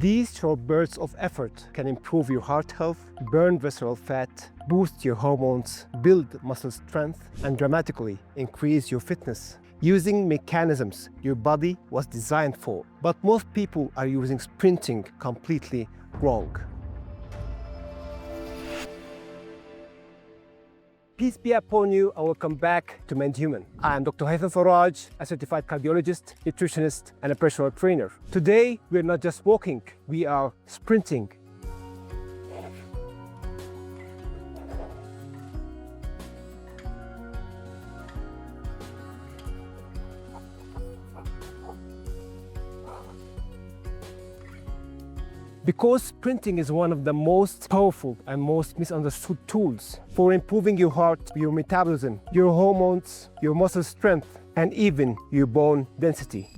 These short bursts of effort can improve your heart health, burn visceral fat, boost your hormones, build muscle strength, and dramatically increase your fitness, using mechanisms your body was designed for. But most people are using sprinting completely wrong. Peace be upon you and welcome back to Mind Human. I am Dr. Haytham Farrage, a certified cardiologist, nutritionist, and a personal trainer. Today, we are not just walking, we are sprinting. Because sprinting is one of the most powerful and most misunderstood tools for improving your heart, your metabolism, your hormones, your muscle strength, and even your bone density.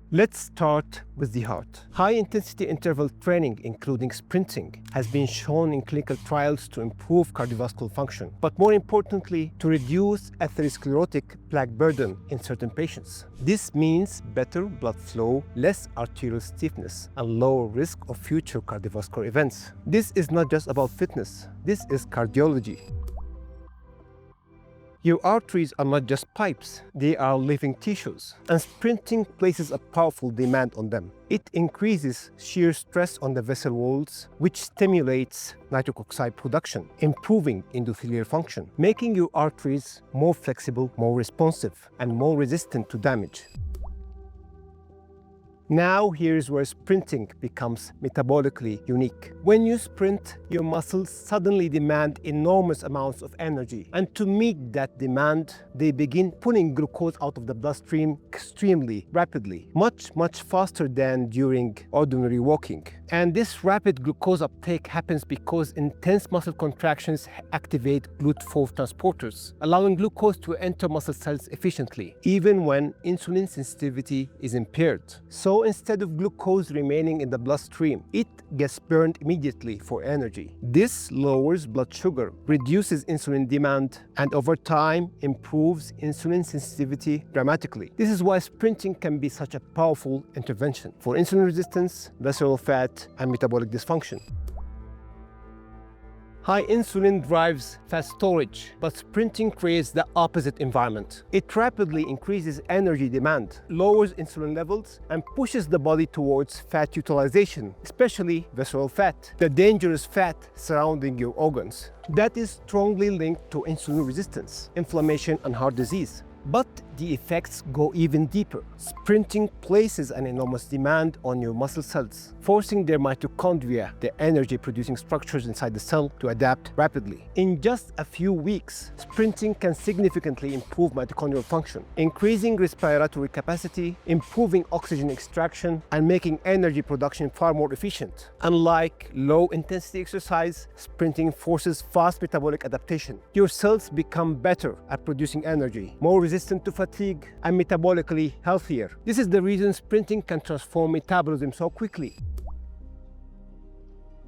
Let's start with the heart. High-intensity interval training, including sprinting, has been shown in clinical trials to improve cardiovascular function, but more importantly, to reduce atherosclerotic plaque burden in certain patients. This means better blood flow, less arterial stiffness, and lower risk of future cardiovascular events. This is not just about fitness, this is cardiology. Your arteries are not just pipes, they are living tissues, and sprinting places a powerful demand on them. It increases shear stress on the vessel walls, which stimulates nitric oxide production, improving endothelial function, making your arteries more flexible, more responsive, and more resistant to damage. Now here's where sprinting becomes metabolically unique. When you sprint, your muscles suddenly demand enormous amounts of energy. And to meet that demand, they begin pulling glucose out of the bloodstream extremely rapidly, much faster than during ordinary walking. And this rapid glucose uptake happens because intense muscle contractions activate GLUT4 transporters, allowing glucose to enter muscle cells efficiently, even when insulin sensitivity is impaired. So instead of glucose remaining in the bloodstream, it gets burned immediately for energy. This lowers blood sugar, reduces insulin demand, and over time improves insulin sensitivity dramatically. This is why sprinting can be such a powerful intervention for insulin resistance, visceral fat, and metabolic dysfunction. High insulin drives fat storage, but sprinting creates the opposite environment. It rapidly increases energy demand, lowers insulin levels, and pushes the body towards fat utilization, especially visceral fat, the dangerous fat surrounding your organs. That is strongly linked to insulin resistance, inflammation, and heart disease. But the effects go even deeper. Sprinting places an enormous demand on your muscle cells, forcing their mitochondria, the energy-producing structures inside the cell, to adapt rapidly. In just a few weeks, sprinting can significantly improve mitochondrial function, increasing respiratory capacity, improving oxygen extraction, and making energy production far more efficient. Unlike low-intensity exercise, sprinting forces fast metabolic adaptation. Your cells become better at producing energy, more resistant to fatigue, and metabolically healthier. This is the reason sprinting can transform metabolism so quickly.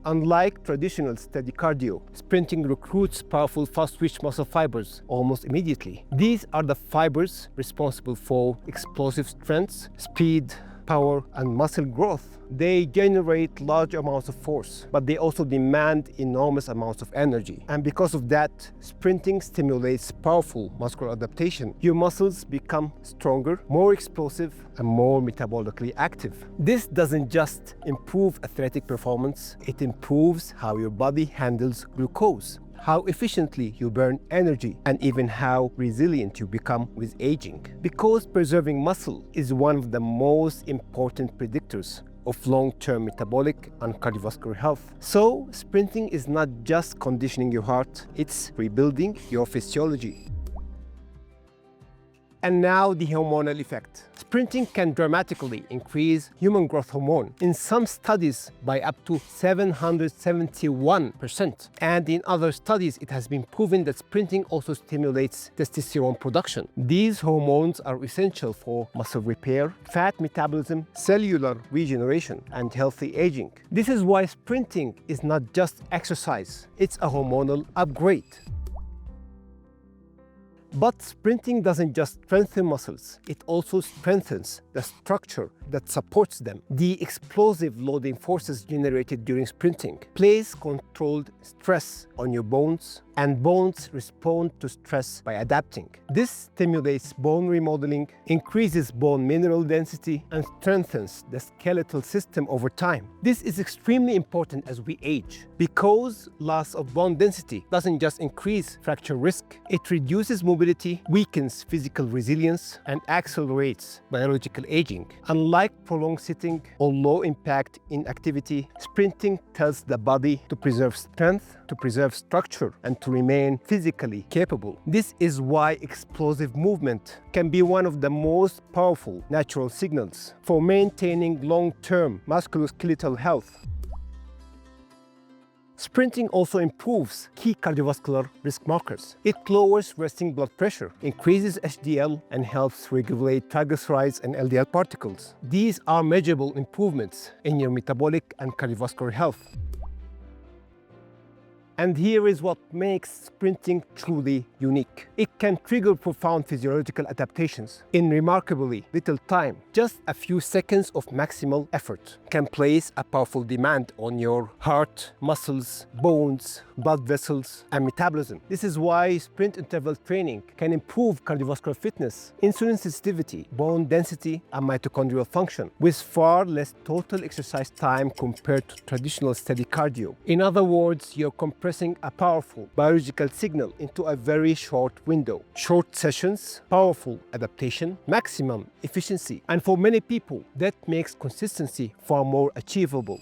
Unlike traditional steady cardio, sprinting recruits powerful fast-twitch muscle fibers almost immediately. These are the fibers responsible for explosive strength, speed, power, and muscle growth. They generate large amounts of force, but they also demand enormous amounts of energy. And because of that, sprinting stimulates powerful muscular adaptation. Your muscles become stronger, more explosive, and more metabolically active. This doesn't just improve athletic performance, it improves how your body handles glucose, how efficiently you burn energy, and even how resilient you become with aging. Because preserving muscle is one of the most important predictors of long-term metabolic and cardiovascular health. So, sprinting is not just conditioning your heart, it's rebuilding your physiology. And now the hormonal effect. Sprinting can dramatically increase human growth hormone, in some studies by up to 771%. And in other studies, it has been proven that sprinting also stimulates testosterone production. These hormones are essential for muscle repair, fat metabolism, cellular regeneration, and healthy aging. This is why sprinting is not just exercise, it's a hormonal upgrade. But sprinting doesn't just strengthen muscles, it also strengthens the structure that supports them. The explosive loading forces generated during sprinting place controlled stress on your bones, and bones respond to stress by adapting. This stimulates bone remodeling, increases bone mineral density, and strengthens the skeletal system over time. This is extremely important as we age because loss of bone density doesn't just increase fracture risk, it reduces mobility, weakens physical resilience, and accelerates biological aging. Unlike prolonged sitting or low-impact inactivity, sprinting tells the body to preserve strength, to preserve structure, and to remain physically capable. This is why explosive movement can be one of the most powerful natural signals for maintaining long-term musculoskeletal health. Sprinting also improves key cardiovascular risk markers. It lowers resting blood pressure, increases HDL, and helps regulate triglycerides and LDL particles. These are measurable improvements in your metabolic and cardiovascular health. And here is what makes sprinting truly unique. It can trigger profound physiological adaptations in remarkably little time. Just a few seconds of maximal effort can place a powerful demand on your heart, muscles, bones, blood vessels, and metabolism. This is why sprint interval training can improve cardiovascular fitness, insulin sensitivity, bone density, and mitochondrial function with far less total exercise time compared to traditional steady cardio. In other words, you're compressing a powerful biological signal into a very short window. Short sessions, powerful adaptation, maximum efficiency, and for many people, that makes consistency far more achievable.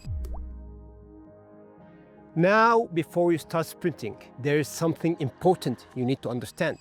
Now, before you start sprinting, there is something important you need to understand.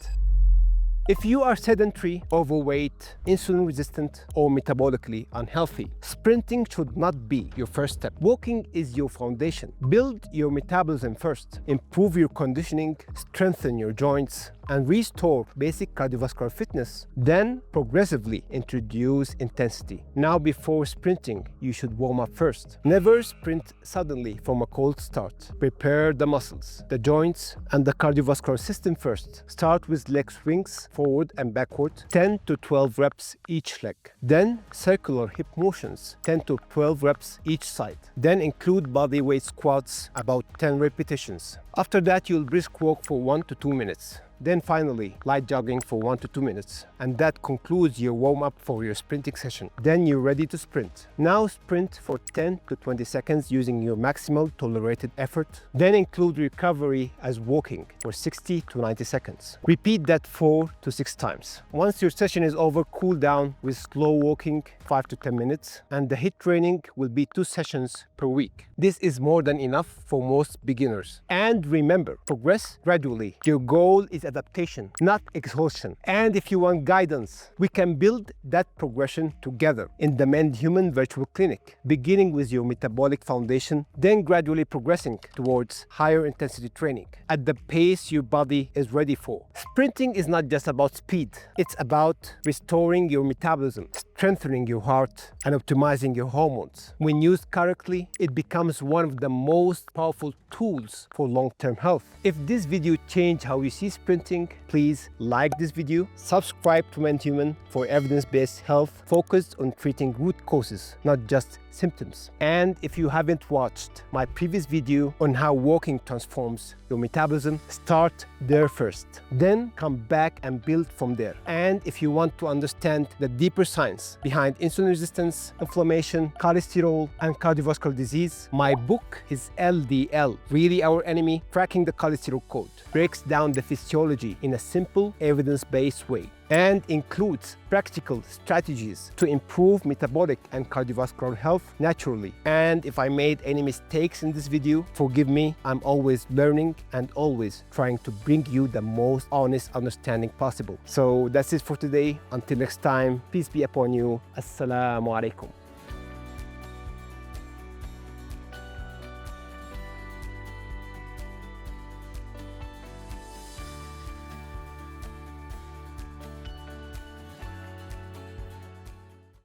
If you are sedentary, overweight, insulin resistant, or metabolically unhealthy, sprinting should not be your first step. Walking is your foundation. Build your metabolism first. Improve your conditioning, strengthen your joints, and restore basic cardiovascular fitness. Then progressively introduce intensity. Now, before sprinting, you should warm up first. Never sprint suddenly from a cold start. Prepare the muscles, the joints, and the cardiovascular system first. Start with leg swings, forward and backward, 10 to 12 reps each leg. Then circular hip motions, 10 to 12 reps each side. Then include body weight squats, about 10 repetitions. After that, you'll brisk walk for 1 to 2 minutes. Then finally, light jogging for 1 to 2 minutes. And that concludes your warm-up for your sprinting session. Then you're ready to sprint. Now sprint for 10 to 20 seconds using your maximal tolerated effort. Then include recovery as walking for 60 to 90 seconds. Repeat that 4 to 6 times. Once your session is over, cool down with slow walking 5 to 10 minutes. And the HIIT training will be 2 sessions per week. This is more than enough for most beginners. And remember, progress gradually. Your goal is adaptation, not exhaustion. And if you want guidance, we can build that progression together in the Mend Human Virtual Clinic, beginning with your metabolic foundation, then gradually progressing towards higher intensity training at the pace your body is ready for. Sprinting is not just about speed, it's about restoring your metabolism, strengthening your heart, and optimizing your hormones. When used correctly, it becomes one of the most powerful tools for long-term health. If this video changed how you see sprinting, please like this video, subscribe to Mend Human for evidence-based health focused on treating root causes, not just symptoms. And if you haven't watched my previous video on how walking transforms your metabolism, start there first. Then come back and build from there. And if you want to understand the deeper science behind insulin resistance, inflammation, cholesterol, and cardiovascular disease, my book is LDL, Really Our Enemy, Cracking the Cholesterol Code, breaks down the physiology in a simple, evidence-based way and includes practical strategies to improve metabolic and cardiovascular health naturally. And if I made any mistakes in this video, forgive me. I'm always learning and always trying to bring you the most honest understanding possible. So that's it for today. Until next time, peace be upon you. Assalamu alaikum.